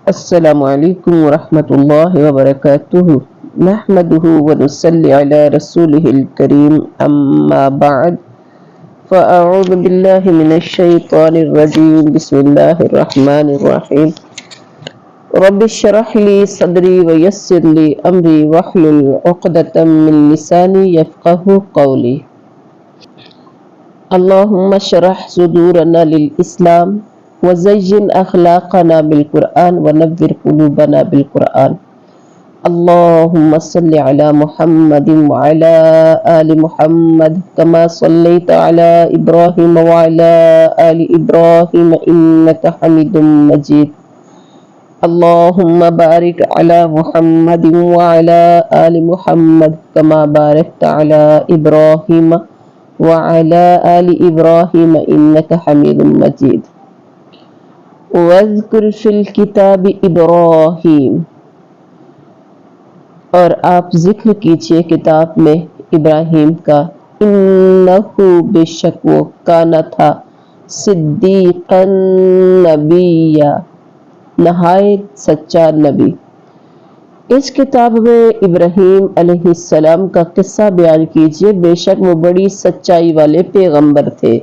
السلام علیکم ورحمۃ اللہ وبرکاتہ نحمده ونصلی علی رسوله الکریم اما بعد فاعوذ باللہ من الشیطان الرجیم بسم اللہ الرحمن الرحیم رب اشرح لی صدری ویسر لی امری واحلل عقدۃ من لسانی یفقهوا قولی اللہم اشرح صدورنا للاسلام وزین اخلاقنا بالقرآن ونور قلوبنا بالقرآن اللہم صل علی محمد وعلی آل محمد کما صلیت علی ابراہیم وعلی آل ابراہیم انک حمید مجید اللہم بارک علی محمد وعلی آل محمد کما بارکت علی ابراہیم وعلی آل ابراہیم انک حمید مجید وَاذْكُرْ فِي الْكِتَابِ إِبْرَاهِيمَ اور آپ ذکر کیجئے کتاب میں ابراہیم کا اِنَّهُ بے شک وہ کانا تھا صدیقاً نبیّا نہایت سچا نبی۔ اس کتاب میں ابراہیم علیہ السلام کا قصہ بیان کیجئے، بے شک وہ بڑی سچائی والے پیغمبر تھے۔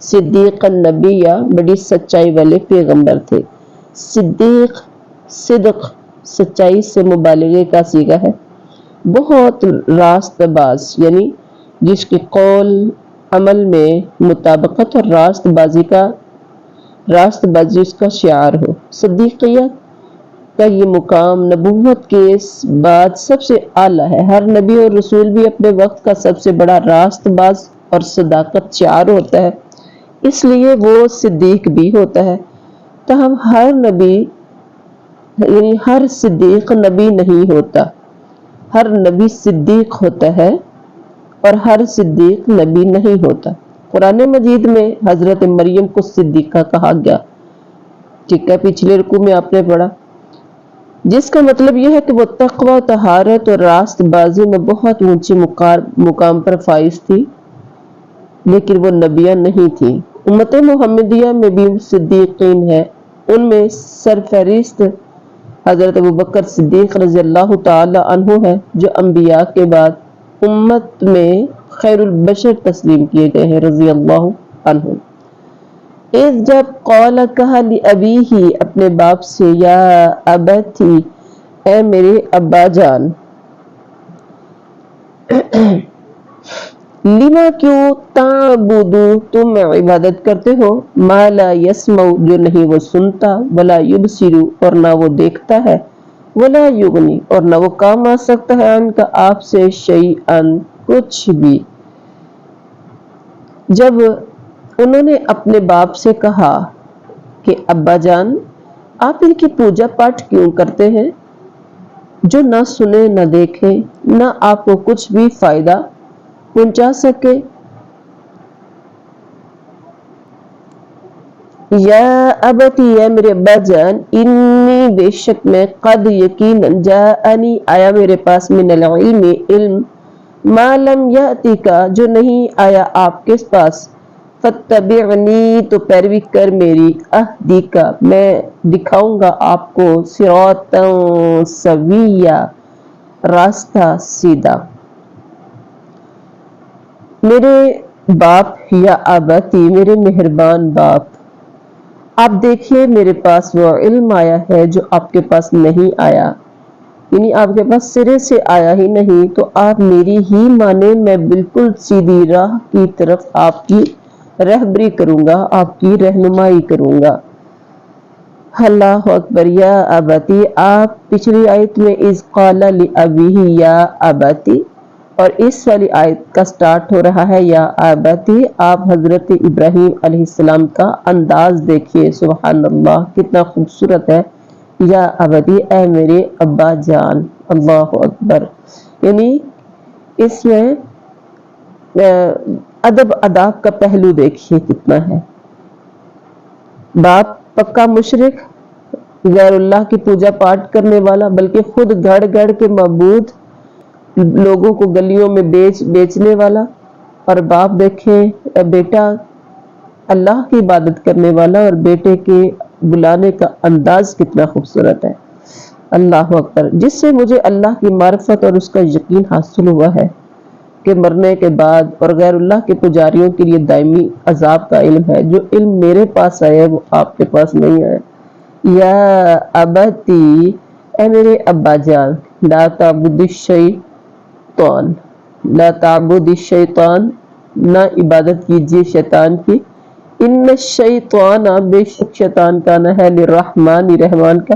صدیق النبی بڑی سچائی والے پیغمبر تھے۔ صدیق صدق سچائی سے مبالغے کا صیغہ ہے، بہت راست باز یعنی جس کے قول عمل میں مطابقت اور راست بازی اس کا شعار ہو۔ صدیقیت کا یہ مقام نبوت کے بعد سب سے اعلیٰ ہے۔ ہر نبی اور رسول بھی اپنے وقت کا سب سے بڑا راست باز اور صداقت شعار ہوتا ہے، اس لیے وہ صدیق بھی ہوتا ہے۔ تاہم ہر نبی یعنی ہر صدیق نبی نہیں ہوتا، ہر نبی صدیق ہوتا ہے اور ہر صدیق نبی نہیں ہوتا۔ قرآن مجید میں حضرت مریم کو صدیقہ کہا گیا، ٹھیک ہے، پچھلے رکوع میں آپ نے پڑھا، جس کا مطلب یہ ہے کہ وہ تقوی، طہارت اور راست بازی میں بہت اونچے مقام پر فائز تھی، لیکن وہ نبیہ نہیں تھی۔ امت محمدیہ میں بھی صدیقین ہیں، ان میں سرفہرست حضرت ابوبکر صدیق رضی اللہ تعالی عنہ ہے، جو انبیاء کے بعد امت میں خیر البشر تسلیم کیے گئے ہیں رضی اللہ عنہ۔ جب قال کہا لأبیہ اپنے باپ سے، یا ابتی اے میرے ابا جان، لما کیوں تعبدو تم عبادت کرتے ہو، ما لا یسمع جو نہیں وہ سنتا، ولا یبصر اور نہ وہ دیکھتا ہے، ولا یغنی اور نہ وہ کام آ سکتا ہے ان کا آپ سے شیئن کچھ بھی۔ جب انہوں نے اپنے باپ سے کہا کہ ابا جان آپ ان کی پوجا پاٹ کیوں کرتے ہیں جو نہ سنے نہ دیکھے نہ آپ کو کچھ بھی فائدہ پہنچا سکے، یا ابتی یا میرے ابا جان، انی بے شک میں، قد یقیناً، جاءنی آیا میرے پاس، من العلم علم، ما لم یأتک جو نہیں آیا آپ کے پاس، فاتبعنی تو پیروی کر میری، اہدیک میں دکھاؤں گا آپ کو، صراطا سویا راستہ سیدھا۔ میرے باپ، یا ابتی میرے مہربان باپ، آپ دیکھیے میرے پاس وہ علم آیا ہے جو آپ کے پاس نہیں آیا، یعنی آپ کے پاس سرے سے آیا ہی نہیں، تو آپ میری ہی مانیں، میں بالکل سیدھی راہ کی طرف آپ کی رہبری کروں گا، آپ کی رہنمائی کروں گا۔ اللہ اکبر۔ یا ابتی آپ پچھلی آیت میں اذ قال لأبیہ یا ابتی، اور اس والی آیت کا سٹارٹ ہو رہا ہے یا ابتی۔ آپ حضرت ابراہیم علیہ السلام کا انداز دیکھیے، سبحان اللہ کتنا خوبصورت ہے، یا ابتی اے میرے ابا جان، اللہ اکبر۔ یعنی اس میں ادب اداب کا پہلو دیکھیے کتنا ہے۔ باپ پکا مشرک، غیر اللہ کی پوجا پاٹ کرنے والا، بلکہ خود گڑ گڑ کے معبود، لوگوں کو گلیوں میں بیچنے والا، اور باپ دیکھیں بیٹا اللہ کی عبادت کرنے والا اور بیٹے کے بلانے کا انداز کتنا خوبصورت ہے۔ اللہ اکبر، جس سے مجھے اللہ کی معرفت اور اس کا یقین حاصل ہوا ہے کہ مرنے کے بعد اور غیر اللہ کے پجاریوں کے لیے دائمی عذاب کا علم ہے۔ جو علم میرے پاس آیا وہ آپ کے پاس نہیں آیا۔ یا ابتی، اے میرے ابا جان، لا تعبد الشیطان، لا تعبد الشیطان، نہ عبادت کیجیے شیطان کی، ان الشیطان، بے شک شیطان کا نہ ہے للرحمن، رحمان کا،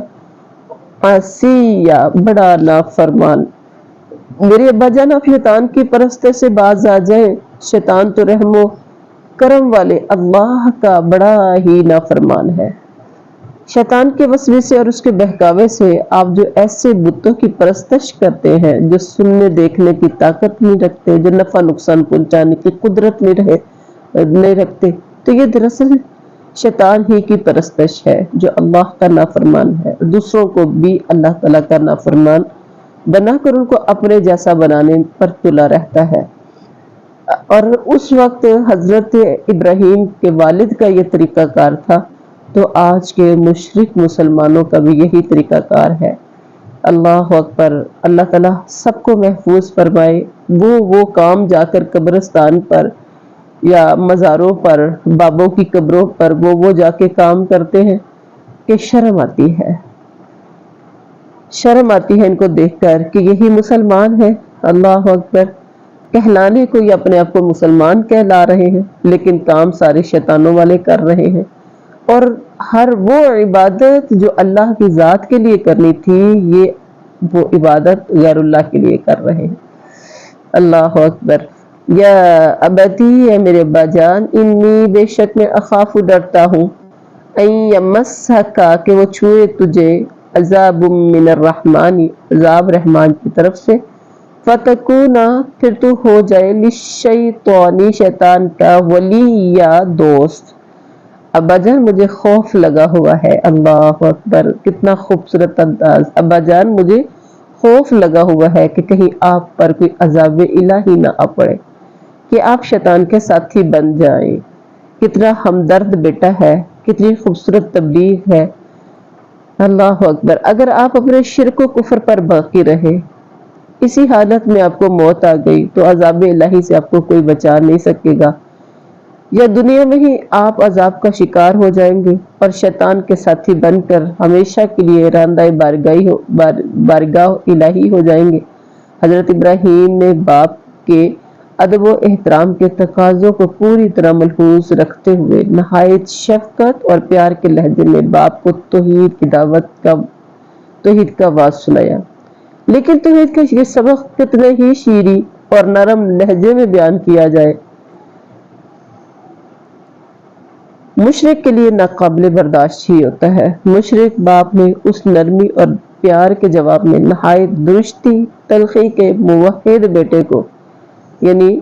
عصیا، بڑا نافرمان۔ میرے ابا جان، آپ شیطان کی پرستش سے باز آ جائیں، شیطان تو رحم و کرم والے اللہ کا بڑا ہی نافرمان ہے۔ شیطان کے وسوسے اور اس کے بہکاوے سے آپ جو ایسے بتوں کی پرستش کرتے ہیں جو سننے دیکھنے کی طاقت نہیں رکھتے، جو نفع نقصان پہنچانے کی قدرت نہیں رکھتے، تو یہ دراصل شیطان ہی کی پرستش ہے جو اللہ کا نافرمان ہے، دوسروں کو بھی اللہ تعالیٰ کا نافرمان بنا کر ان کو اپنے جیسا بنانے پر تلا رہتا ہے۔ اور اس وقت حضرت ابراہیم کے والد کا یہ طریقہ کار تھا، تو آج کے مشرک مسلمانوں کا بھی یہی طریقہ کار ہے۔ اللہ اکبر، اللہ تعالیٰ سب کو محفوظ فرمائے۔ وہ کام جا کر قبرستان پر یا مزاروں پر، بابوں کی قبروں پر وہ جا کے کام کرتے ہیں کہ شرم آتی ہے ان کو دیکھ کر کہ یہی مسلمان ہے۔ اللہ اکبر، کہلانے کو یہ اپنے آپ کو مسلمان کہلا رہے ہیں لیکن کام سارے شیطانوں والے کر رہے ہیں، اور ہر وہ عبادت جو اللہ کی ذات کے لیے کرنی تھی، یہ وہ عبادت غیر اللہ کے لیے کر رہے ہیں۔ اللہ اکبر، یا ابتی، اے میرے ابا جان، انی، بے شک میں، اخاف، ڈرتا ہوں، ان یمسک، کہ وہ چھوئے تجھے، عذاب من الرحمن، عذاب رحمان کی طرف سے، فتکون، پھر تو ہو جائے، للشیطان، شیطان کا، ولی، یا دوست۔ ابا جان مجھے خوف لگا ہوا ہے۔ اللہ اکبر، کتنا خوبصورت انداز۔ ابا جان مجھے خوف لگا ہوا ہے کہ کہیں آپ پر کوئی عذاب الہی نہ آ پڑے، کہ آپ شیطان کے ساتھی بن جائیں۔ کتنا ہمدرد بیٹا ہے، کتنی خوبصورت تبلیغ ہے۔ اللہ اکبر، اگر آپ اپنے شرک و کفر پر باقی رہے، اسی حالت میں آپ کو موت آ گئی، تو عذاب الہی سے آپ کو کوئی بچا نہیں سکے گا، یا دنیا میں ہی آپ عذاب کا شکار ہو جائیں گے اور شیطان کے ساتھی بن کر ہمیشہ کے لیے راندہ بارگاہ الہی ہو جائیں گے۔ حضرت ابراہیم نے باپ کے ادب و احترام کے تقاضوں کو پوری طرح ملحوظ رکھتے ہوئے نہایت شفقت اور پیار کے لہجے میں باپ کو توحید کا واعظ سنایا، لیکن توحید کا یہ سبق کتنے ہی شیریں اور نرم لہجے میں بیان کیا جائے، مشرک کے لیے ناقابل برداشت ہی ہوتا ہے۔ مشرک باپ نے اس نرمی اور پیار کے جواب میں نہایت درستی تلخی کے موحد بیٹے کو، یعنی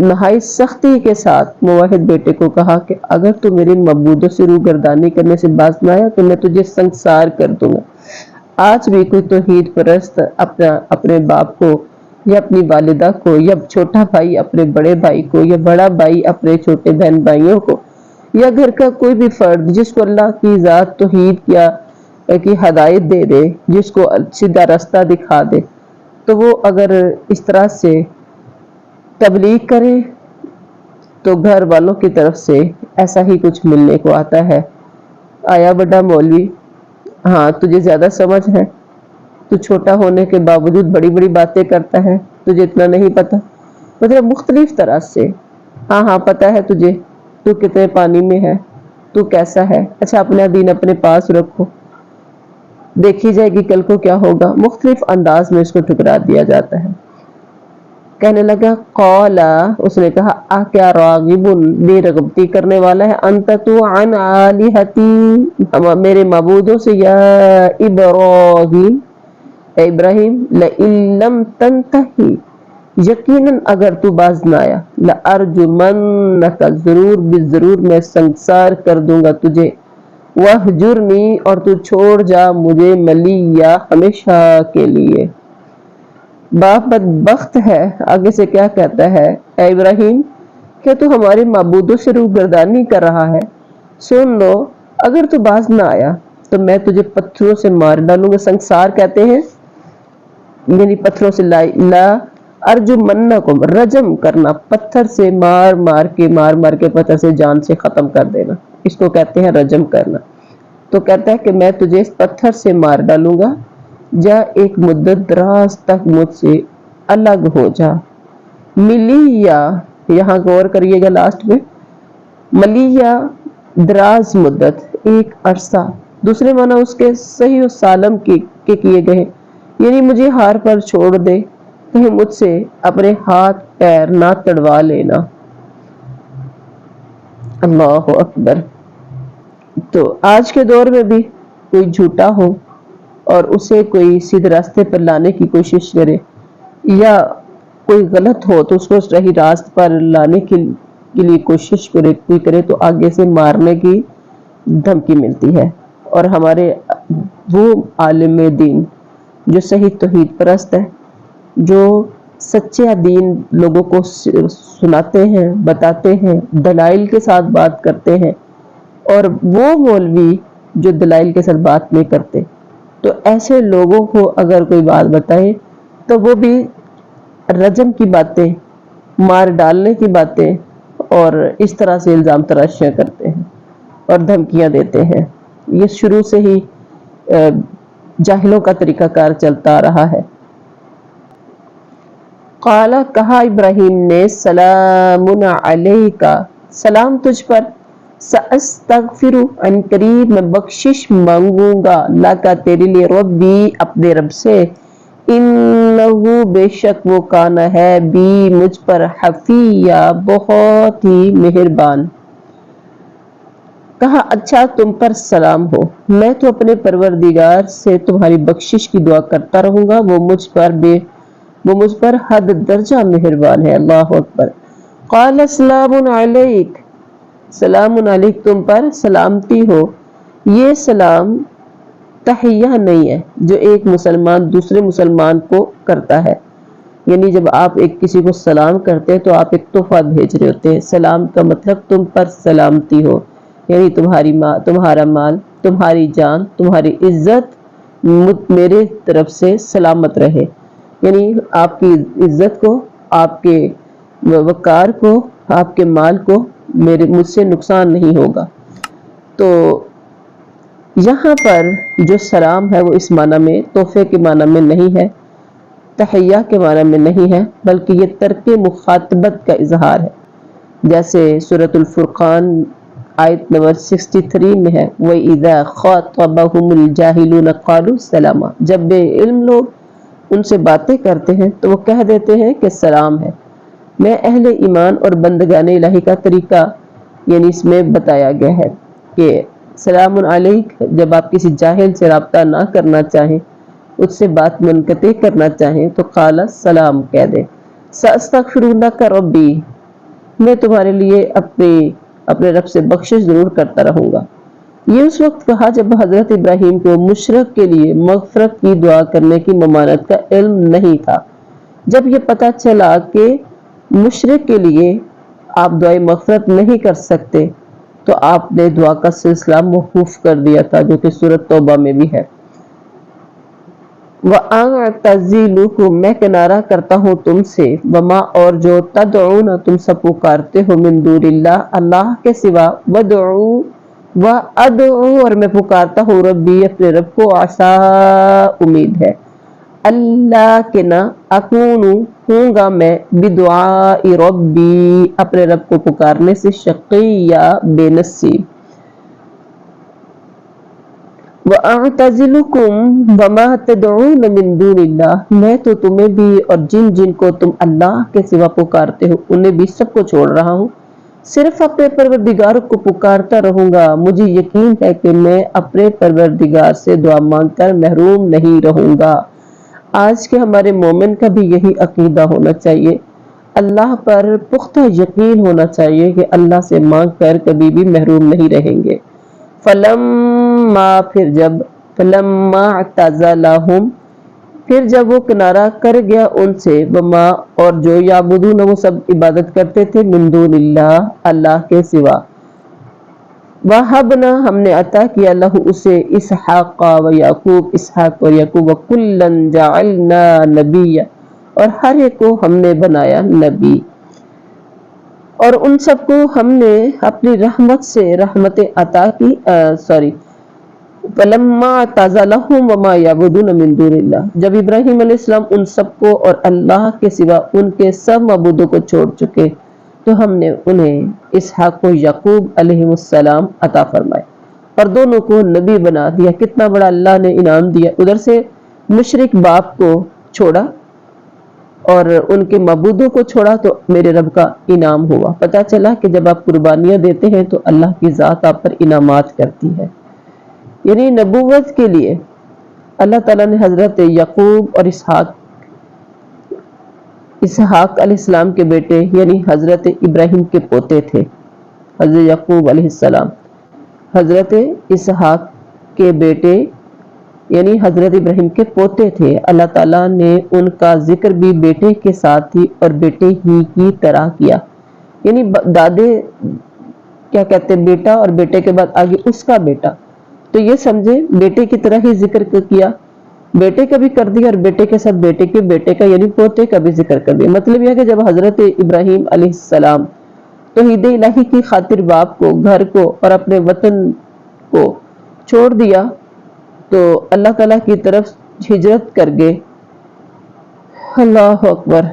نہایت سختی کے ساتھ موحد بیٹے کو کہا کہ اگر تو میرے معبودوں سے روگردانی کرنے سے باز نہ آیا تو میں تجھے سنسار کر دوں گا۔ آج بھی کوئی توحید پرست اپنے باپ کو یا اپنی والدہ کو، یا چھوٹا بھائی اپنے بڑے بھائی کو، یا بڑا بھائی اپنے چھوٹے بہن بھائیوں کو، یا گھر کا کوئی بھی فرد جس کو اللہ کی ذات توحید کی ہدایت دے دے، جس کو سیدھا راستہ دکھا دے، تو وہ اگر اس طرح سے تبلیغ کرے تو گھر والوں کی طرف سے ایسا ہی کچھ ملنے کو آتا ہے۔ آیا بڑا مولوی، ہاں تجھے زیادہ سمجھ ہے، تو چھوٹا ہونے کے باوجود بڑی بڑی باتیں کرتا ہے، تجھے اتنا نہیں پتا، مطلب مختلف طرح سے، ہاں پتا ہے تجھے، تو کتنے پانی میں ہے، تو کیسا ہے، اچھا اپنا دین اپنے پاس رکھو، دیکھی جائے گی کل کو کیا ہوگا، مختلف انداز میں اس کو ٹھکرا دیا جاتا ہے۔ کہنے لگا، قال، اس نے کہا، کیا راغب، بے رغبتی کرنے والا ہے، انت تو عن آلہتی، میرے معبودوں سے، یا ابراہیم، اے ابراہیم، لئن لم تنتہی، یقیناً اگر تو باز نہ آیا، لأرجمنک، ضرور میں سنسار کر دوں گا تجھے، وہجرنی، اور تو چھوڑ جا مجھے، ملیہ، ہمیشہ کے لیے۔ باپ بدبخت ہے، آگے سے کیا کہتا ہے، اے ابراہیم، کیا تو ہمارے معبودوں سے روگردانی کر رہا ہے؟ سن لو، اگر تو باز نہ آیا تو میں تجھے پتھروں سے مار ڈالوں گا. سنسار کہتے ہیں یعنی پتھروں سے لا ارجمنکم، رجم کرنا، پتھر سے مار مار کے پتھر سے جان سے ختم کر دینا، اس کو کہتے ہیں رجم کرنا. تو کہتا ہے کہ میں تجھے اس پتھر سے مار ڈالوں گا، جا ایک مدت دراز تک مجھ سے الگ ہو جا. ملیہ، یہاں غور کریے گا لاسٹ میں، ملیہ دراز مدت، ایک عرصہ. دوسرے معنی اس کے صحیح و سالم کے کیے گئے، یعنی مجھے ہار پر چھوڑ دے، کہیں مجھ سے اپنے ہاتھ پیر نہ تڑوا لینا. اللہ اکبر. تو آج کے دور میں بھی کوئی جھوٹا ہو اور اسے کوئی سیدھے راستے پر لانے کی کوشش کرے، یا کوئی غلط ہو تو اس کو صحیح راست پر لانے کے لیے کوشش کرے تو آگے سے مارنے کی دھمکی ملتی ہے. اور ہمارے وہ عالم دین جو صحیح توحید پرست ہے، جو سچا دین لوگوں کو سناتے ہیں، بتاتے ہیں، دلائل کے ساتھ بات کرتے ہیں، اور وہ مولوی جو دلائل کے ساتھ بات نہیں کرتے، تو ایسے لوگوں کو اگر کوئی بات بتائے تو وہ بھی رجم کی باتیں، مار ڈالنے کی باتیں اور اس طرح سے الزام تراشیاں کرتے ہیں اور دھمکیاں دیتے ہیں. یہ شروع سے ہی جاہلوں کا طریقہ کار چلتا رہا ہے. قال، کہا ابراہیم نے، سلام علیک، سلام تجھ پر، سأستغفر، ان قریب میں بخشش مانگوں گا، لکا تیرے لیے، ربی، اپنے رب سے، انہو بے شک وہ کان ہے، بی مجھ پر، حفیہ بہت ہی مہربان. کہا اچھا تم پر سلام ہو، میں تو اپنے پروردگار سے تمہاری بخشش کی دعا کرتا رہوں گا، وہ مجھ پر حد درجہ مہربان ہے. اللہ اکبر. قال سلام علیک، سلام علیک، تم پر سلامتی ہو. یہ سلام تحیہ نہیں ہے جو ایک مسلمان دوسرے مسلمان کو کرتا ہے، یعنی جب آپ ایک کسی کو سلام کرتے ہیں تو آپ ایک تحفہ بھیج رہے ہوتے ہیں. سلام کا مطلب تم پر سلامتی ہو، یعنی تمہارا مال، تمہاری جان، تمہاری عزت میرے طرف سے سلامت رہے، یعنی آپ کی عزت کو، آپ کے وقار کو، آپ کے مال کو مجھ سے نقصان نہیں ہوگا. تو یہاں پر جو سلام ہے وہ اس معنی میں تحفے کے معنی میں نہیں ہے، تحیہ کے معنی میں نہیں ہے، بلکہ یہ ترک مخاطبت کا اظہار ہے. جیسے سورۃ الفرقان آیت نمبر 63 میں ہے، وَإِذَا خَاطَبَهُمُ الْجَاهِلُونَ قَالُوا سَلَامًا، جب بے علم لوگ ان سے باتیں کرتے ہیں تو وہ کہہ دیتے ہیں کہ سلام ہے. میں اہل ایمان اور بندگان الہی کا طریقہ یعنی اس میں بتایا گیا ہے کہ سلام علیک، جب آپ کسی جاہل سے رابطہ نہ کرنا چاہیں، اس سے بات منقطع کرنا چاہیں تو قال سلام کہہ دیں. سأستغفر لک ربی، میں تمہارے لیے اپنے رب سے بخشش ضرور کرتا رہوں گا. یہ اس وقت کہا جب حضرت ابراہیم کو مشرک کے لیے مغفرت کی دعا کرنے کی ممانعت کا علم نہیں تھا. جب یہ پتہ چلا کہ مشرک کے لیے آپ دعائے مغفرت نہیں کر سکتے تو آپ نے دعا کا سلسلہ موقوف کر دیا تھا، جو کہ سورۃ توبہ میں بھی ہے. وَأَعْتَزِلُكُمْ، میں کنارہ کرتا ہوں تم سے، وَمَا، اور جو، تَدْعُونَ، تم سب پکارتے ہو، مِن دُونِ اللَّہ، اللہ کے سوا، وَأَدْعُو، اور میں پکارتا ہوں، ربی، اپنے رب کو، عسیٰ، امید ہے، اللہ کہ نہ، اکون، ہوں گا میں، بدعاء ربی، اپنے رب کو پکارنے سے، شقیّا، بے نصیب. وَأَعْتَزِلُكُمْ وَمَا تَدْعُونَ مِن دُونِ اللَّہ، میں تو تمہیں بھی اور جن کو تم اللہ کے سوا پکارتے ہو انہیں بھی سب کو چھوڑ رہا ہوں، صرف اپنے پروردگار کو پکارتا رہوں گا. مجھے یقین ہے کہ میں اپنے پروردگار سے دعا مانگ کر محروم نہیں رہوں گا. آج کے ہمارے مومن کا بھی یہی عقیدہ ہونا چاہیے، اللہ پر پختہ یقین ہونا چاہیے کہ اللہ سے مانگ کر کبھی بھی محروم نہیں رہیں گے. فلما، پھر جب، فلما اعتزلہم، پھر جب وہ کنارہ کر گیا ان سے، وما، اور جو، یعبدون، وہ سب عبادت کرتے تھے، من دون اللہ، اللہ کے سوا، وہبنا ہم نے عطا کیا لہو اسے اسحاق و یعقوب، اسحاق اور یعقوب، وکلن جعلنا نبیا اور ہر ایک کو ہم نے بنایا نبی، اور ان سب کو ہم نے اپنی رحمت سے رحمتیں عطا کی فلما اعتزلهم وما يعبدون من دون اللہ، جب ابراہیم علیہ السلام ان سب کو اور اللہ کے سوا ان کے سب معبودوں کو چھوڑ چکے تو ہم نے انہیں اسحاق و یعقوب علیہ السلام عطا فرمائے اور دونوں کو نبی بنا دیا۔ کتنا بڑا اللہ نے انعام دیا۔ ادھر سے مشرک باپ کو چھوڑا اور ان کے معبودوں کو چھوڑا تو میرے رب کا انعام ہوا۔ پتہ چلا کہ جب آپ قربانیاں دیتے ہیں تو اللہ کی ذات آپ پر انعامات کرتی ہے۔ یعنی نبوت کے لیے اللہ تعالیٰ نے حضرت یعقوب اور اسحاق علیہ السلام کے بیٹے یعنی حضرت ابراہیم کے پوتے تھے حضرت یعقوب علیہ السلام، حضرت اسحاق کے بیٹے یعنی حضرت ابراہیم کے پوتے تھے۔ اللہ تعالیٰ نے ان کا ذکر بھی بیٹے کے ساتھ ہی اور بیٹے ہی کی طرح کیا، یعنی دادے کیا کہتے ہیں بیٹا اور بیٹے کے بعد آگے اس کا بیٹا، تو یہ سمجھے بیٹے کی طرح ہی ذکر کیا، بیٹے کا بھی کر دیا اور بیٹے کے ساتھ بیٹے کے بیٹے کا یعنی پوتے کا بھی ذکر کر دیا۔ مطلب یہ کہ جب حضرت ابراہیم علیہ السلام توحید الہی کی خاطر باپ کو، گھر کو اور اپنے وطن کو چھوڑ دیا تو اللہ تعالیٰ کی طرف ہجرت کر گئے، اللہ اکبر،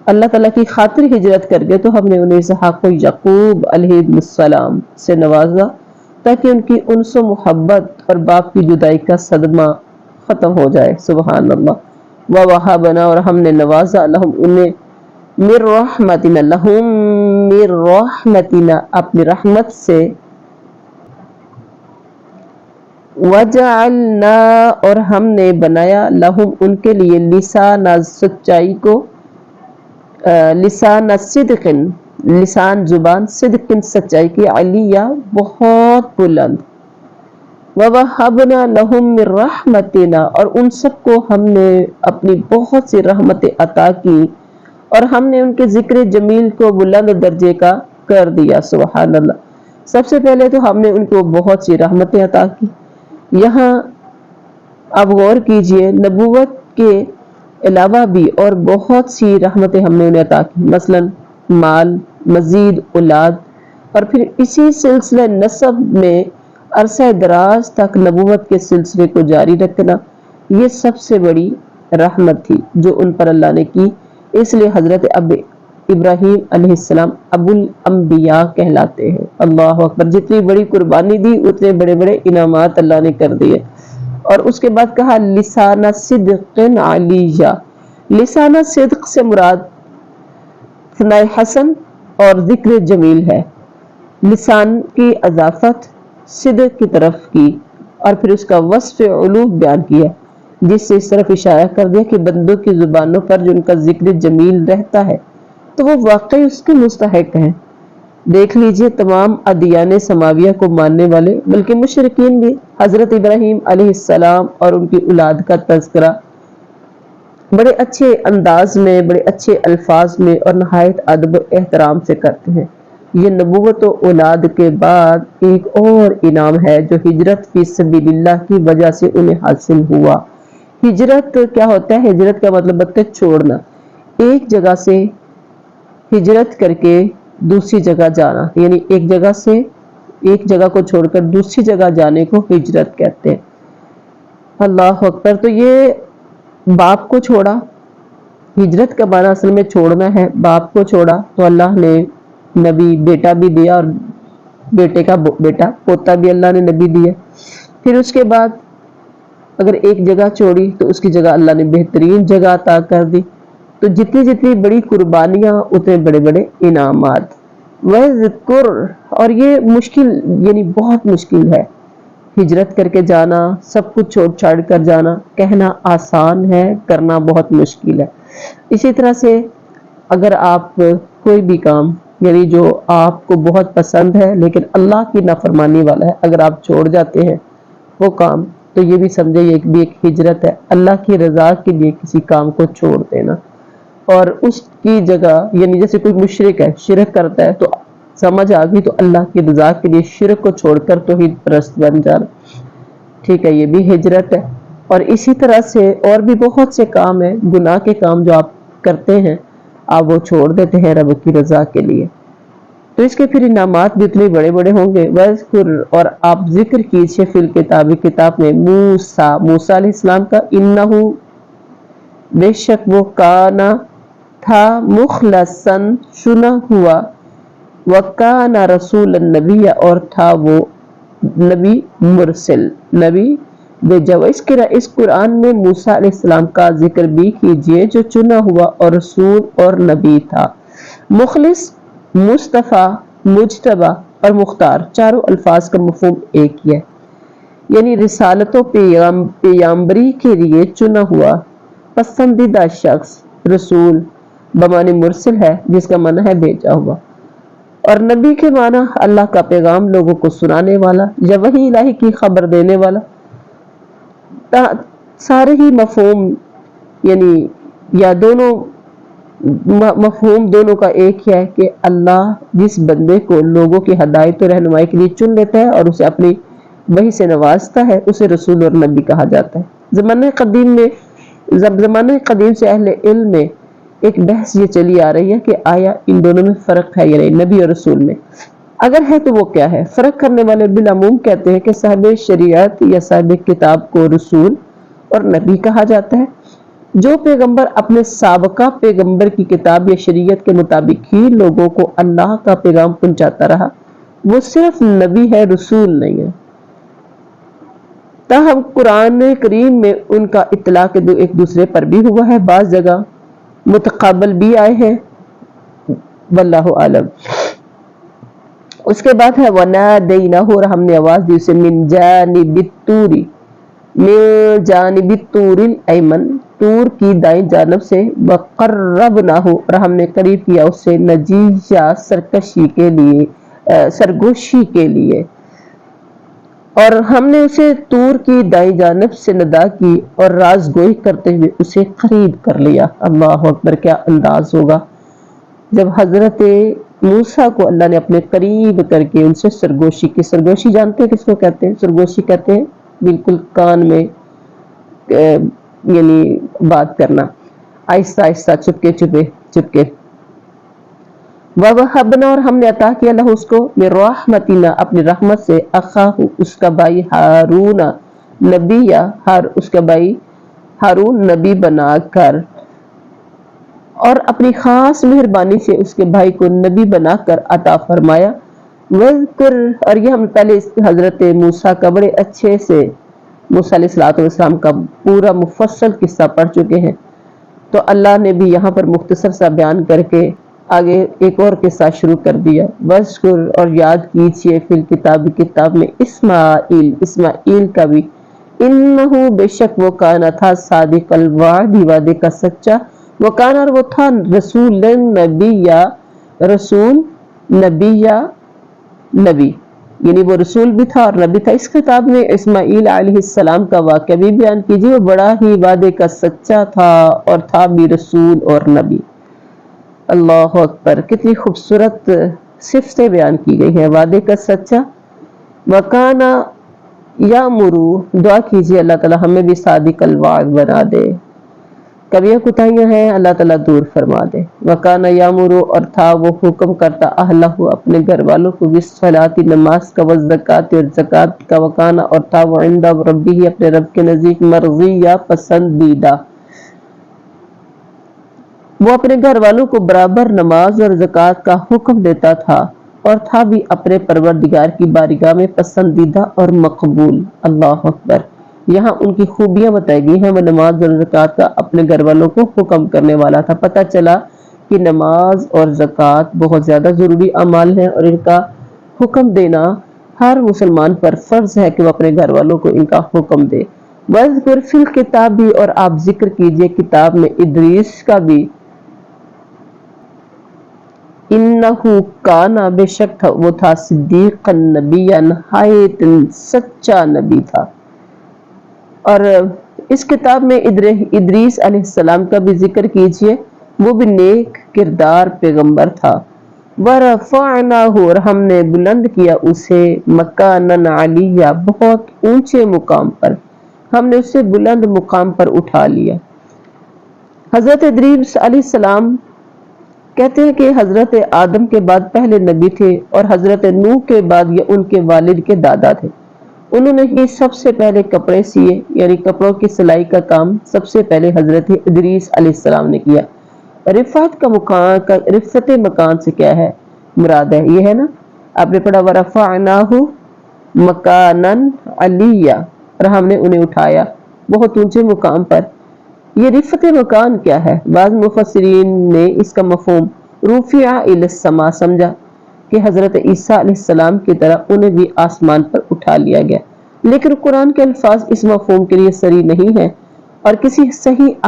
اللہ تعالیٰ کی خاطر ہجرت کر گئے تو ہم نے انہیں اسحاق و یعقوب علیہ السلام سے نوازا تاکہ ان کی انس و محبت اور باپ کی جدائی کا صدمہ ختم ہو جائے۔ سبحان اللہ۔ وَوَهَبْنَا اور ہم نے نوازا لہم انہیں مِن رحمتنا، لہم مِن رحمتنا اپنی رحمت سے، وَجَعَلْنَا اور ہم نے بنایا لہم ان کے لیے لسان سچائی کو، لسان صدق، لسان زبان، صدق سچائی کی، علیہ بہت بلند، وَوَهَبْنَا لَهُم مِّن رَحْمَتِنَا اور ان سب کو ہم نے اپنی بہت سی رحمتیں عطا کی اور ہم نے ان کے ذکر جمیل کو بلند درجے کا کر دیا۔ سبحان اللہ۔ سب سے پہلے تو ہم نے ان کو بہت سی رحمتیں عطا کی۔ یہاں آپ غور کیجئے، نبوت کے علاوہ بھی اور بہت سی رحمتیں ہم نے انہیں عطا کی، مثلا مال، مزید اولاد، اور پھر اسی سلسلہ نسب میں عرصہ دراز تک نبوت کے سلسلے کو جاری رکھنا، یہ سب سے بڑی رحمت تھی جو ان پر اللہ نے کی۔ اس لیے حضرت ابراہیم علیہ السلام ابو الانبیاء کہلاتے ہیں۔ اللہ اکبر، جتنی بڑی قربانی دی اتنے بڑے بڑے انعامات اللہ نے کر دیے۔ اور اس کے بعد کہا لسان صدق علیہ، لسان صدق سے مراد ثناء حسن اور ذکر جمیل ہے، لسان کی اضافت صدق کی طرف کی اور پھر اس کا وصف علو بیان کیا، جس سے اس طرف اشارہ کر دیا کہ بندوں کی زبانوں پر جو ان کا ذکر جمیل رہتا ہے تو وہ واقعی اس کے مستحق ہیں۔ دیکھ لیجئے تمام ادیان سماویہ کو ماننے والے بلکہ مشرکین بھی حضرت ابراہیم علیہ السلام اور ان کی اولاد کا تذکرہ بڑے اچھے انداز میں، بڑے اچھے الفاظ میں اور نہایت ادب و احترام سے کرتے ہیں۔ یہ نبوت و اولاد کے بعد ایک اور انعام ہے جو ہجرت فی سبیل اللہ کی وجہ سے انہیں حاصل ہوا۔ ہجرت کیا ہوتا ہے؟ ہجرت کا مطلب ہوتا ہے چھوڑنا، ایک جگہ سے ہجرت کر کے دوسری جگہ جانا، یعنی ایک جگہ سے ایک جگہ کو چھوڑ کر دوسری جگہ جانے کو ہجرت کہتے ہیں۔ اللہ اکبر۔ تو یہ باپ کو چھوڑا، ہجرت کا معنی اصل میں چھوڑنا ہے، باپ کو چھوڑا تو اللہ نے نبی بیٹا بھی دیا اور بیٹے کا بیٹا پوتا بھی اللہ نے نبی دیا۔ پھر اس کے بعد اگر ایک جگہ چھوڑی تو اس کی جگہ اللہ نے بہترین جگہ عطا کر دی۔ تو جتنی جتنی بڑی قربانیاں اتنے بڑے بڑے انعامات۔ وَذْكُرْ اور یہ مشکل یعنی بہت مشکل ہے، ہجرت کر کے جانا، سب کچھ چھوڑ چھاڑ کر جانا، کہنا آسان ہے، کرنا بہت مشکل ہے۔ اسی طرح سے اگر آپ کوئی بھی کام یعنی جو آپ کو بہت پسند ہے لیکن اللہ کی نافرمانی والا ہے، اگر آپ چھوڑ جاتے ہیں وہ کام تو یہ بھی سمجھے یہ بھی ایک ہجرت ہے، اللہ کی رضا کے لیے کسی کام کو چھوڑ دینا۔ اور اس کی جگہ یعنی جیسے کوئی مشرک ہے، شرک کرتا ہے تو سمجھ آ گئی تو اللہ کی رضا کے لیے شرک کو چھوڑ کر توحید پرست بن جانا. ٹھیک ہے، یہ بھی ہجرت ہے. اور اسی طرح سے اور بھی بہت سے کام ہیں، گناہ کے کام جو آپ کرتے ہیں آپ وہ چھوڑ دیتے ہیں رب کی رضا کے لیے، تو اس کے پھر انعامات بھی اتنے بڑے بڑے ہوں گے. وَاذْكُرْ، اور آپ ذکر کیجئے، فی الکتاب، کتاب میں، موسیٰ علیہ السلام کا، انہو، بے شک وہ، کانا، تھا، مخلصاً، چنا ہوا، وَكَانَ رَسُولًا نبی، اور تھا وہ نبی مرسل، نبی بھیجا ہوا. اس قرآن میں موسیٰ علیہ السلام کا ذکر بھی کیجئے جو چنا ہوا اور رسول اور نبی تھا. مخلص، مصطفیٰ، مجتبی اور مختار، چاروں الفاظ کا مفہوم ایک ہی ہے، یعنی رسالت و پیغامبری کے لیے چنا ہوا، پسندیدہ شخص. رسول بمعنی مرسل ہے، جس کا معنی ہے بھیجا ہوا، اور نبی کے معنی اللہ کا پیغام لوگوں کو سنانے والا یا وحی الہی کی خبر دینے والا. سارے ہی مفہوم، یعنی یا دونوں مفہوم دونوں کا ایک ہی ہے کہ اللہ جس بندے کو لوگوں کی ہدایت و رہنمائی کے لیے چن لیتا ہے اور اسے اپنی وحی سے نوازتا ہے، اسے رسول اور نبی کہا جاتا ہے. زمانہ قدیم سے اہل علم میں ایک بحث یہ چلی آ رہی ہے کہ آیا ان دونوں میں فرق ہے، یعنی نبی اور رسول میں. اگر ہے تو وہ کیا ہے؟ فرق کرنے والے بالعموم کہتے ہیں کہ صاحب شریعت یا صاحب کتاب کو رسول اور نبی کہا جاتا ہے. جو پیغمبر اپنے سابقہ پیغمبر کی کتاب یا شریعت کے مطابق ہی لوگوں کو اللہ کا پیغام پہنچاتا رہا، وہ صرف نبی ہے، رسول نہیں ہے. تاہم قرآن کریم میں ان کا اطلاق ایک دوسرے پر بھی ہوا ہے، بعض جگہ متقابل بھی آئے ہیں، واللہ عالم. اس کے بعد ہے وَنَادَيْنَاهُ، اور ہم نے آواز دی اسے، من جانب الطور الایمن، طور کی دائیں جانب سے، وَقَرَّبْنَاهُ، اور ہم نے قریب کیا اسے، نجیّا، سرگوشی کے لیے، اور ہم نے اسے طور کی دائیں جانب سے ندا کی اور راز گوئی کرتے ہوئے اسے قریب کر لیا. اللہ اکبر، کیا انداز ہوگا جب حضرت موسیٰ کو اللہ نے اپنے قریب کر کے ان سے سرگوشی کی. سرگوشی جانتے ہیں کس کو کہتے ہیں؟ سرگوشی کہتے ہیں بالکل کان میں یعنی بات کرنا، آہستہ آہستہ، چپکے چپکے. وَوَهَبْنَا، اور ہم نے عطا کیا لہ اس کو، من رحمتنا، اپنی رحمت سے، اخاہ، اس کا بھائی، ہارون نبی، اس کا بھائی ہارون نبی بنا کر، اور اپنی خاص مہربانی سے اس کے بھائی کو نبی بنا کر عطا فرمایا. وَاذْكُرْ، اور یہ ہم پہلے حضرت موسیٰ کا بڑے اچھے سے، موسیٰ علیہ السلام کا پورا مفصل قصہ پڑھ چکے ہیں، تو اللہ نے بھی یہاں پر مختصر سا بیان کر کے آگے ایک اور قصہ شروع کر دیا. وَاذْكُرْ، اور یاد کیجئے، فی الکتاب، کتاب میں، اسماعیل کا بھی، انہو، بے شک وہ، کانا، تھا، صادق الوعد، وعدے کا سچا، وکانا، اور وہ تھا، رسول نبی، یعنی وہ رسول بھی تھا اور نبی تھا. اس کتاب میں اسماعیل علیہ السلام کا واقعہ بھی بیان کیجیے، وہ بڑا ہی وعدے کا سچا تھا اور تھا بھی رسول اور نبی. اللہ اکبر، کتنی خوبصورت صفتیں بیان کی گئی ہیں. وعدے کا سچا، وکانا یامرو، دعا کیجیے اللہ تعالی ہمیں بھی صادق الوعد بنا دے، کبھی کوتاہیاں ہیں اللہ تعالیٰ دور فرما دے. وکانا یامرو، اور تھا وہ حکم کرتا، اہلہ، اپنے گھر والوں کو، بالصلاۃ، نماز کا، والزکوٰۃ، اور زکوٰۃ کا، وکانا، اور تھا وہ، عند ربہ، اپنے رب کے نزدیک، مرضیہ، پسندیدہ. وہ اپنے گھر والوں کو برابر نماز اور زکوٰۃ کا حکم دیتا تھا اور تھا بھی اپنے پروردگار کی بارگاہ میں پسندیدہ اور مقبول. اللہ اکبر، یہاں ان کی خوبیاں بتائی گئی ہیں. وہ نماز اور زکوٰۃ کا اپنے گھر والوں کو حکم کرنے والا تھا. پتہ چلا کہ نماز اور زکوٰۃ بہت زیادہ ضروری اعمال ہیں اور ان کا حکم دینا ہر مسلمان پر فرض ہے کہ وہ اپنے گھر والوں کو ان کا حکم دے. وَاذْكُرْ فِي الْكِتَابِ، بھی، اور آپ ذکر کیجئے کتاب میں، ادریس کا بھی، انہو کانا، بے شک تھا وہ، تھا، صدیق النبی، نہایت سچا نبی تھا. اور اس کتاب میں ادریس علیہ السلام کا بھی ذکر کیجئے، وہ بھی نیک کردار پیغمبر تھا ورفعناہ اور ہم نے بلند کیا اسے مکانن علیہ بہت اونچے مقام پر، ہم نے اسے بلند مقام پر اٹھا لیا۔ حضرت ادریس علیہ السلام کہتے ہیں کہ حضرت آدم کے بعد پہلے نبی تھے اور حضرت نوح کے بعد یہ ان کے والد کے دادا تھے۔ انہوں نے ہی سب سے پہلے کپڑے سیے، یعنی کپڑوں کی سلائی کا کام سب سے پہلے حضرت ادریس علیہ السلام نے کیا۔ رفعت کا مکان، رفعت مکان سے کیا ہے مراد ہے، یہ ہے نا آپ نے پڑھا ورفعناہ مکانن علیہ، اور ہم نے انہیں اٹھایا بہت اونچے مقام پر۔ یہ رفعت مکان کیا ہے؟ بعض مفسرین نے اس کا مفہوم رفع الی السماء سمجھا کہ حضرت عیسیٰ علیہ السلام کی طرح انہیں بھی آسمان پر اٹھا لیا گیا، لیکن قرآن کے الفاظ اس مفہوم کے لیے صریح نہیں ہیں، اور کسی صحیح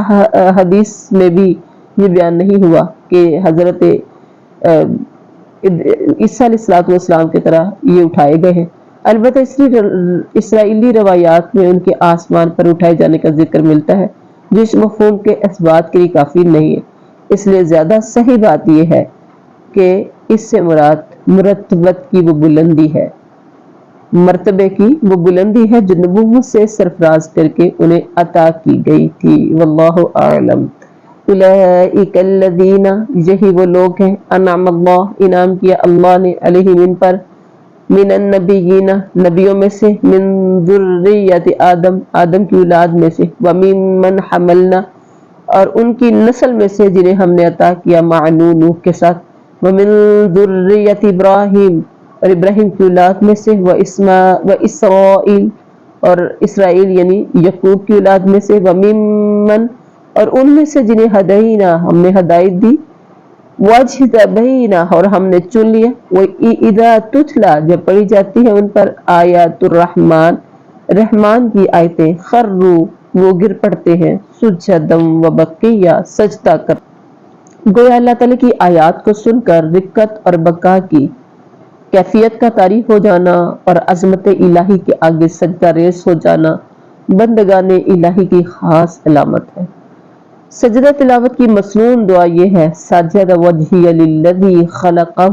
حدیث میں بھی یہ بیان نہیں ہوا کہ حضرت عیسیٰ علیہ السلام کی طرح یہ اٹھائے گئے ہیں۔ البتہ اسرائیلی روایات میں ان کے آسمان پر اٹھائے جانے کا ذکر ملتا ہے، جو اس مفہوم کے اثبات کے لیے کافی نہیں ہے۔ اس لیے زیادہ صحیح بات یہ ہے کہ اس سے مراد مرتبت کی وہ بلندی ہے، مرتبے کی وہ بلندی ہے جو نبوت سے سرفراز کر کے انہیں عطا کی گئی تھی۔ واللہ اعلم۔ اولئک الذین، یہی وہ لوگ ہیں، انعم اللہ، انعام کیا اللہ نے، علیہم ان پر، من النبیین، نبیوں میں سے، من ذریت آدم، آدم کی اولاد میں سے، وممن حملنا، اور ان کی نسل میں سے جنہیں ہم نے عطا کیا مع نوح کے ساتھ، ومن ذریت ابراہیم، اور ابراہیم کی اولاد میں سے، واسرائیل، اور اسرائیل یعنی یعقوب کی اولاد میں سے، وممن، اور ان میں سے جنہیں ہدینا، ہم نے ہدایت دی، واجتبینا، اور ہم نے چن لیا، وَإِذَا تُتْلَى، جب پڑھی جاتی ہے ان پر آیات الرحمن، رحمان کی آیتیں، خروا، وہ گر پڑتے ہیں، سجداً وبکیہ، سجدہ کر، گویا اللہ تعالیٰ کی آیات کو سن کر رکعت اور بکا کی کیفیت کا طاری ہو جانا اور عظمت الہی کے آگے سجدہ ریز ہو جانا بندگان الہی کی خاص علامت ہے۔ سجدہ تلاوت کی مسنون دعا یہ ہے، سجد وجہی للذی خلقہ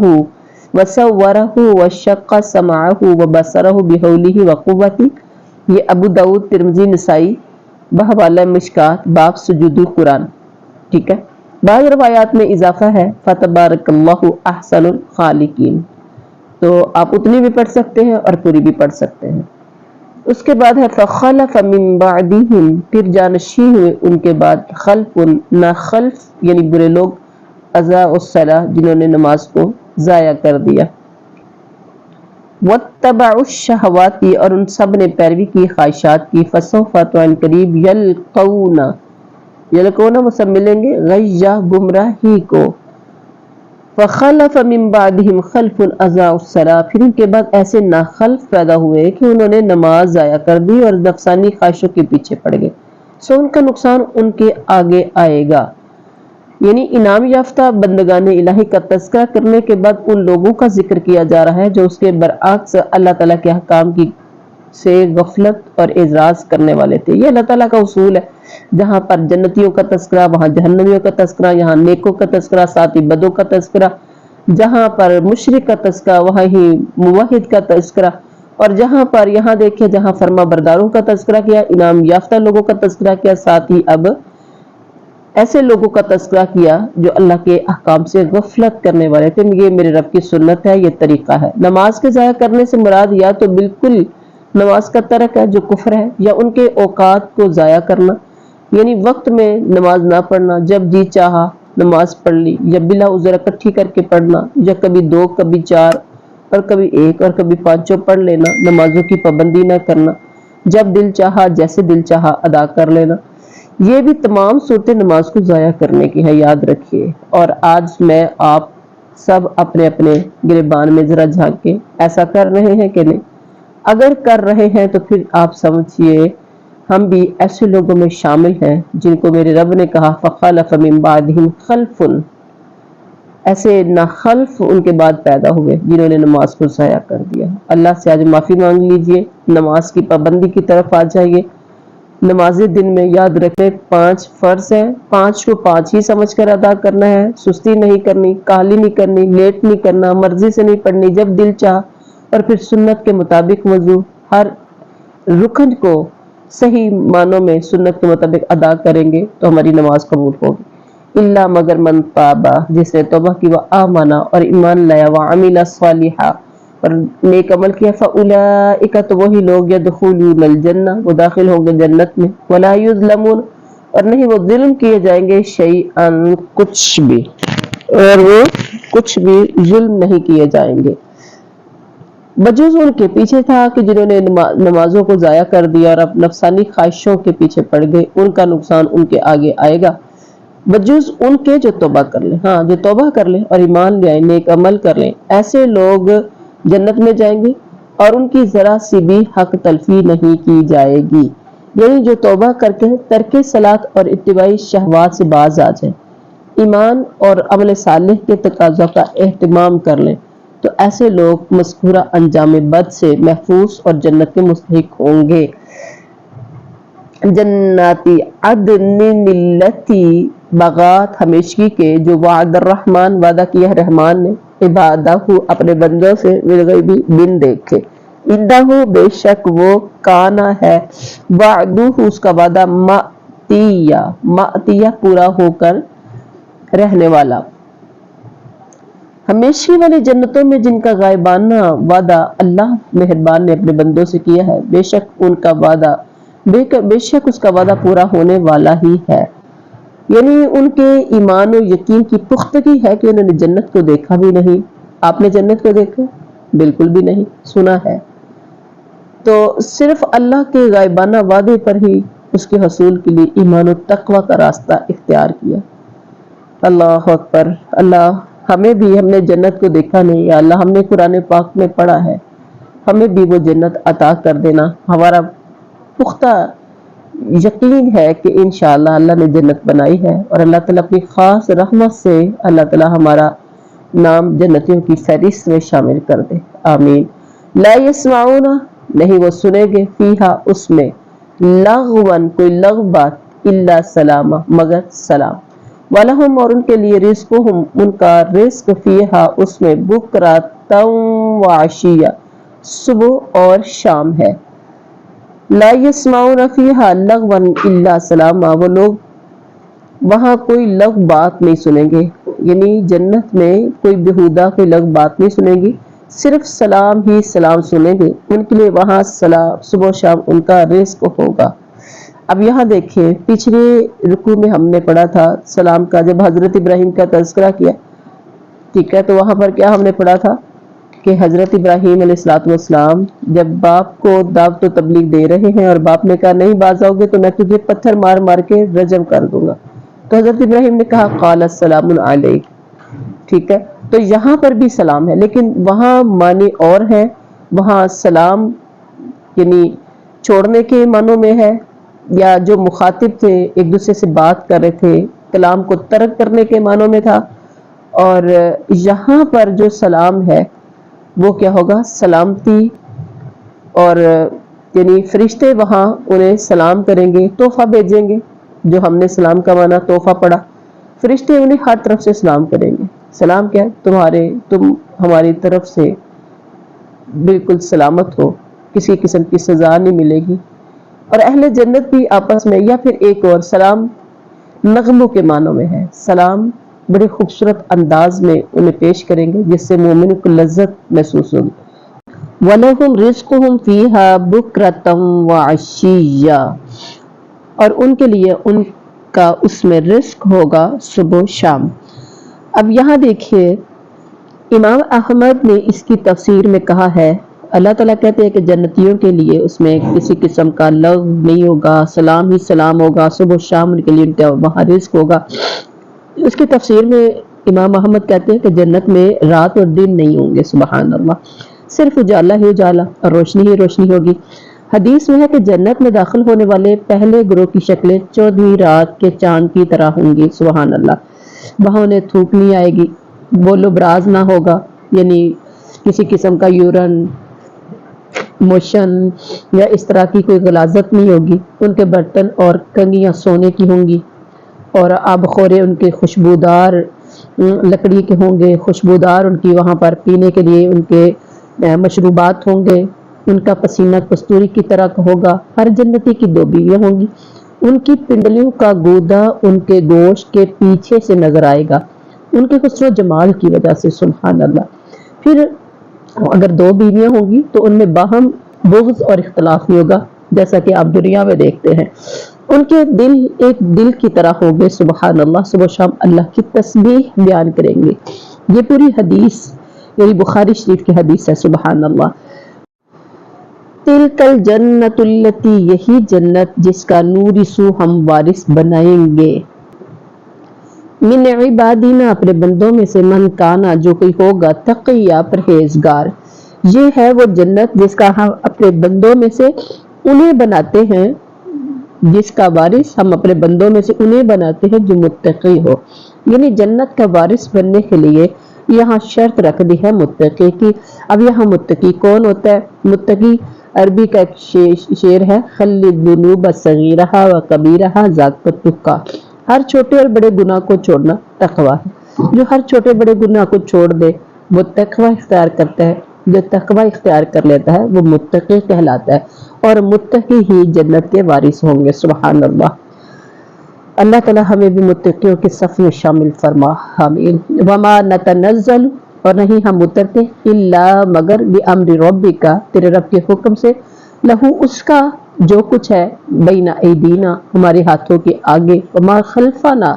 وصورہ وشق سمعہ وبصرہ بحولہ وقوتہ، یہ ابو داؤد، ترمذی، نسائی بحوالہ مشکات، باب سجود القرآن، ٹھیک ہے۔ بعض روایات میں اضافہ ہے فتبارک اللہ احسن الخالقین، تو آپ اتنی بھی پڑھ سکتے ہیں اور پوری بھی پڑھ سکتے ہیں۔ اس کے بعد ہے فخلف من بعدہم، پھر جانشین ہوئے ان کے بعد، خلف، نہ خلف یعنی برے لوگ، اضاعوا الصلاۃ، جنہوں نے نماز کو ضائع کر دیا، واتبعوا الشہوات، اور ان سب نے پیروی کی خواہشات کی، فسوف، تو ان قریب، یلقون وہ سب ملیں گے غیّا، گمراہی کو، فخلف من بعدہم خلف اضاعوا الصلاۃ، پھر ان کے بعد ایسے ناخلف پیدا ہوئے کہ انہوں نے نماز ضائع کر دی اور نفسانی خواہشوں کے پیچھے پڑ گئے، سو ان کا نقصان ان کے آگے آئے گا۔ یعنی انعام یافتہ بندگان الہی کا تذکرہ کرنے کے بعد ان لوگوں کا ذکر کیا جا رہا ہے جو اس کے برعکس اللہ تعالیٰ کے احکام کی سے غفلت اور اعراض کرنے والے تھے۔ یہ اللہ تعالیٰ کا اصول ہے، جہاں پر جنتیوں کا تذکرہ وہاں جہنمیوں کا تذکرہ، یہاں نیکوں کا تذکرہ ساتھ ہی بدوں کا تذکرہ، جہاں پر مشرک کا تذکرہ وہاں ہی موحد کا تذکرہ، اور جہاں پر یہاں دیکھیں جہاں فرما برداروں کا تذکرہ کیا، انعام یافتہ لوگوں کا تذکرہ کیا، ساتھ ہی اب ایسے لوگوں کا تذکرہ کیا جو اللہ کے احکام سے غفلت کرنے والے تھے۔ یہ میرے رب کی سنت ہے، یہ طریقہ ہے۔ نماز کے ضائع کرنے سے مراد یا تو بالکل نماز کا ترک ہے جو کفر ہے، یا ان کے اوقات کو ضائع کرنا، یعنی وقت میں نماز نہ پڑھنا، جب جی چاہا نماز پڑھ لی، یا بلا عذر اکٹھی کر کے پڑھنا، یا کبھی 2 کبھی 4 اور کبھی 1 اور کبھی 5 پڑھ لینا، نمازوں کی پابندی نہ کرنا، جب دل چاہا جیسے دل چاہا ادا کر لینا، یہ بھی تمام صورتیں نماز کو ضائع کرنے کی ہے، یاد رکھیے۔ اور آج میں آپ سب اپنے اپنے گریبان میں ذرا جھانک کے ایسا کر رہے ہیں کہ نہیں؟ اگر کر رہے ہیں تو پھر آپ سمجھیے ہم بھی ایسے لوگوں میں شامل ہیں جن کو میرے رب نے کہا فخلف من بعدہم خلف، ایسے ناخلف ان کے بعد پیدا ہوئے جنہوں نے نماز کو ضائع کر دیا۔ اللہ سے آج معافی مانگ لیجئے، نماز کی پابندی کی طرف آ جائیے، نمازیں دن میں یاد رکھیں 5 فرض ہیں، 5 کو 5 ہی سمجھ کر ادا کرنا ہے، سستی نہیں کرنی، کاہلی نہیں کرنی، لیٹ نہیں کرنا، مرضی سے نہیں پڑھنی جب دل چاہ، اور پھر سنت کے مطابق وضو، ہر رکن کو صحیح معنوں میں سنت کے مطابق ادا کریں گے تو ہماری نماز قبول ہوگی۔ اللہ مگر من تابا، جس نے توبہ کی، وہ آمنا اور ایمان لایا، وعمل صالحا اور نیک عمل کیا، فاولئک تو وہی لوگ یدخلون الجنہ وہ داخل ہوں گے جنت میں، ولا یظلمون اور نہیں وہ ظلم کیے جائیں گے، شیئا کچھ بھی، اور وہ کچھ بھی ظلم نہیں کیے جائیں گے۔ بجوز ان کے پیچھے تھا کہ جنہوں نے نمازوں کو ضائع کر دیا اور اب نفسانی خواہشوں کے پیچھے پڑ گئے، ان کا نقصان ان کے آگے آئے گا، بجوز ان کے جو توبہ کر لیں، ہاں جو توبہ کر لیں اور ایمان لے آئیں، نیک عمل کر لیں، ایسے لوگ جنت میں جائیں گے اور ان کی ذرا سی بھی حق تلفی نہیں کی جائے گی، یعنی جو توبہ کر کے ترک صلاۃ اور اتباعی شہوات سے باز آ جائیں، ایمان اور عمل صالح کے تقاضوں کا اہتمام کر لیں، تو ایسے لوگ مذکورہ انجام بد سے محفوظ اور جنت کے مستحق ہوں گے۔ جناتی عدن التی باغات ہمیشگی کے جو وعد الرحمن وعدہ کیا ہے رحمان نے، عبادہ اپنے بندوں سے بالغیبی بن دیکھے، اندہ بے شک وہ کانا ہے، وعدہ اس کا وعدہ مأتیہ پورا ہو کر رہنے والا۔ ہمیشگی والی جنتوں میں جن کا غائبانہ وعدہ اللہ مہربان نے اپنے بندوں سے کیا ہے، بے شک اس کا وعدہ پورا ہونے والا ہی ہے، یعنی ان کے ایمان و یقین کی پختگی ہے کہ انہوں نے جنت کو دیکھا بھی نہیں۔ آپ نے جنت کو دیکھا؟ بالکل بھی نہیں، سنا ہے، تو صرف اللہ کے غائبانہ وعدے پر ہی اس کے حصول کے لیے ایمان و تقوی کا راستہ اختیار کیا۔ اللہ اکبر۔ اللہ ہم نے جنت کو دیکھا نہیں، یا اللہ ہم نے قرآن پاک میں پڑھا ہے، ہمیں بھی وہ جنت عطا کر دینا۔ ہمارا پختہ یقین ہے کہ انشاءاللہ اللہ نے جنت بنائی ہے، اور اللہ تعالیٰ اپنی خاص رحمت سے اللہ تعالیٰ ہمارا نام جنتیوں کی فہرست میں شامل کر دے، آمین۔ لا یسمعون نہیں وہ سنیں گے، فیہا اس میں، لغون کوئی لغو بات، الا سلامہ مگر سلام، وَلَهُمْ اور ان کے لیے رزقہم ان کا رزق، فیہا اس میں، بکرۃ وعشیہ صبح اور شام ہے۔ لا یسمعون فیہا لغوا الا سلامہ وہ لوگ وہاں کوئی لغو بات نہیں سنیں گے، یعنی جنت میں کوئی بہودہ کوئی لغو بات نہیں سنیں گی، صرف سلام ہی سلام سنیں گے، ان کے لیے وہاں سلام صبح و شام ان کا رزق ہوگا۔ اب یہاں دیکھیں پچھلے رکوع میں ہم نے پڑھا تھا سلام کا، جب حضرت ابراہیم کا تذکرہ کیا، ٹھیک ہے، تو وہاں پر کیا ہم نے پڑھا تھا کہ حضرت ابراہیم علیہ السلام جب باپ کو دعوت و تبلیغ دے رہے ہیں اور باپ نے کہا نہیں باز آؤ گے تو میں تجھے پتھر مار مار کے رجم کر دوں گا، تو حضرت ابراہیم نے کہا قال السلام علیک، ٹھیک ہے، تو یہاں پر بھی سلام ہے، لیکن وہاں معنی اور ہے، وہاں سلام یعنی چھوڑنے کے معنوں میں ہے، یا جو مخاطب تھے ایک دوسرے سے بات کر رہے تھے کلام کو ترک کرنے کے معنوں میں تھا، اور یہاں پر جو سلام ہے وہ کیا ہوگا، سلامتی، اور یعنی فرشتے وہاں انہیں سلام کریں گے، تحفہ بھیجیں گے، جو ہم نے سلام کا معنی تحفہ پڑھا، فرشتے انہیں ہر طرف سے سلام کریں گے، سلام کیا ہے، تم ہماری طرف سے بالکل سلامت ہو، کسی قسم کی سزا نہیں ملے گی۔ اور اہل جنت بھی آپس میں، یا پھر ایک اور سلام نغموں کے معنوں میں ہے، سلام بڑے خوبصورت انداز میں انہیں پیش کریں گے جس سے مومنوں کو لذت محسوس ہوگی۔ وَلَهُمْ رِزْقُهُمْ فِيهَا بُكْرَةً وَعَشِيًّا اور ان کے لیے ان کا اس میں رزق ہوگا صبح و شام۔ اب یہاں دیکھیے امام احمد نے اس کی تفسیر میں کہا ہے، اللہ تعالیٰ کہتے ہیں کہ جنتیوں کے لیے اس میں کسی قسم کا لغو نہیں ہوگا، سلام ہی سلام ہوگا، صبح و شام ان کے لیے ان کا وہاں رزق ہوگا۔ اس کی تفسیر میں امام احمد کہتے ہیں کہ جنت میں رات اور دن نہیں ہوں گے، سبحان اللہ، صرف اجالا ہی اجالا اور روشنی ہی روشنی ہوگی۔ حدیث میں ہے کہ جنت میں داخل ہونے والے پہلے گروہ کی شکلیں 14ویں رات کے چاند کی طرح ہوں گی، سبحان اللہ، وہاں انہیں تھوک نہیں آئے گی، بول و براز نہ ہوگا، یعنی کسی قسم کا یورن موشن یا اس طرح کی کوئی غلاظت نہیں ہوگی. ان کے برتن اور کنگیاں سونے کی ہوں گی اور آب خورے ان کے خوشبودار لکڑی کے ہوں گے. خوشبودار ان کی وہاں پر پینے کے لیے ان کے مشروبات ہوں گے. ان کا پسینہ کستوری کی طرح کا ہوگا. ہر جنتی کی 2 بیویاں ہوں گی. ان کی پنڈلیوں کا گودا ان کے گوشت کے پیچھے سے نظر آئے گا ان کے حسن و جمال کی وجہ سے. سبحان اللہ. پھر اگر 2 بیویاں ہوں گی تو ان میں باہم بغض اور اختلاف نہیں ہوگا جیسا کہ آپ دنیا میں دیکھتے ہیں. ان کے دل ایک دل کی طرح ہوں گے. سبحان اللہ. صبح شام اللہ کی تسبیح بیان کریں گے. یہ پوری حدیث یعنی بخاری شریف کی حدیث ہے. سبحان اللہ. تلک الجنت التی، یہی جنت جس کا نورثو ہم وارث بنائیں گے. من عبادنا، اپنے بندوں میں سے، من کانا، جو کوئی ہوگا، تقیہ، پرہیزگار. یہ ہے وہ جنت جس کا ہم اپنے بندوں میں سے انہیں بناتے ہیں، جس کا وارث ہم اپنے بندوں میں سے انہیں بناتے ہیں جو متقی ہو. یعنی جنت کا وارث بننے کے لیے یہاں شرط رکھ دی ہے متقی کی. اب یہاں متقی کون ہوتا ہے؟ متقی عربی کا ایک شعر ہے، خلی الذنوب صغیرہا و کبیرہا ذاک التقیٰ. ہر چھوٹے اور بڑے گناہ کو چھوڑنا تقویٰ ہے. جو ہر چھوٹے بڑے گناہ کو چھوڑ دے وہ تقویٰ اختیار کرتا ہے. جو تقویٰ اختیار کر لیتا ہے وہ متقی کہلاتا ہے اور متقی ہی جنت کے وارث ہوں گے. سبحان اللہ. اللہ تعالی ہمیں بھی متقیوں کے صف میں شامل فرما. آمین. وما نتنزل، اور نہیں ہم اترتے، الا مگر بامر ربک، تیرے رب کے حکم سے، لہو اس کا جو کچھ ہے، بین ایدینا ہمارے ہاتھوں کے آگے، وما خلفنا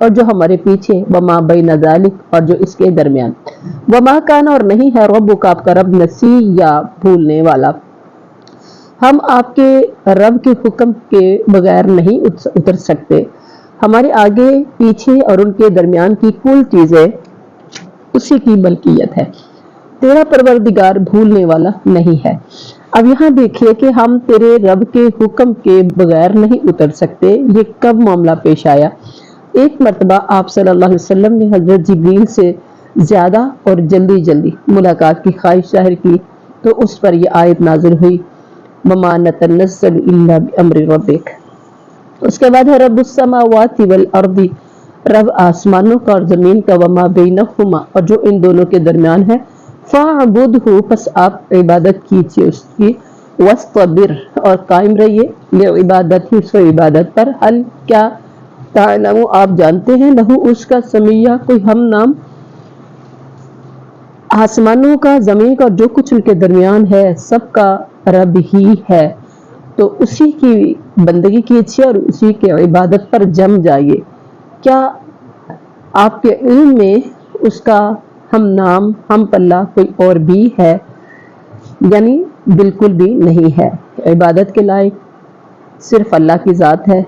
اور جو ہمارے پیچھے، وما بین ذالک اور جو اس کے درمیان، وما کان اور نہیں ہے ربک آپ کا رب نسیا بھولنے والا. ہم آپ کے رب کے حکم کے بغیر نہیں اتر سکتے. ہمارے آگے پیچھے اور ان کے درمیان کی کل چیزیں اسی کی ملکیت ہے. تیرا پروردگار بھولنے والا نہیں ہے. اب یہاں دیکھیے کہ ہم تیرے رب کے حکم کے بغیر نہیں اتر سکتے. یہ کب معاملہ پیش آیا؟ ایک مرتبہ آپ صلی اللہ علیہ وسلم نے حضرت جبریل سے زیادہ اور جلدی ملاقات کی خواہش ظاہر کی تو اس پر یہ آیت نازل ہوئی، وما نتنزل الا بامر ربک. اس کے بعد ہے رب السماوات والارض، رب آسمانوں کا اور زمین کا، وما بینہما اور جو ان دونوں کے درمیان ہے، فاعبدہ پس آپ عبادت کیجیے اس کی، واصطبر اور قائم رہیے، لعبادتہ اس عبادت پر، حل کیا تعلم آپ جانتے ہیں، لہو اس کا، سمیہ کوئی ہم نام، آسمانوں کا زمین کا جو کچھ ان کے درمیان ہے سب کا رب ہی ہے. تو اسی کی بندگی کیجیے اور اسی کی عبادت پر جم جائیے. کیا آپ کے علم میں اس کا ہم نام، ہم پلہ کوئی اور بھی ہے؟ یعنی بالکل بھی نہیں ہے. عبادت کے لائق صرف اللہ کی ذات ہے.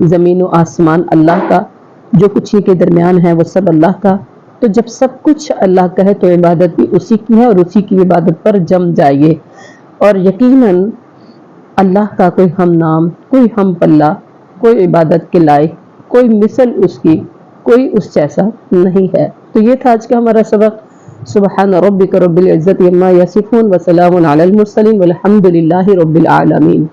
زمین و آسمان اللہ کا، جو کچھ ہی کے درمیان ہے وہ سب اللہ کا. تو جب سب کچھ اللہ کا ہے تو عبادت بھی اسی کی ہے اور اسی کی عبادت پر جم جائیے. اور یقیناً اللہ کا کوئی ہم نام، کوئی ہم پلہ، کوئی عبادت کے لائق، کوئی مثل اس کی، کوئی اس جیسا نہیں ہے. تو یہ تھا آج کا ہمارا سبق. سبحان ربک رب العزت عما یصفون وسلام علی المرسلین والحمد للہ رب العالمین.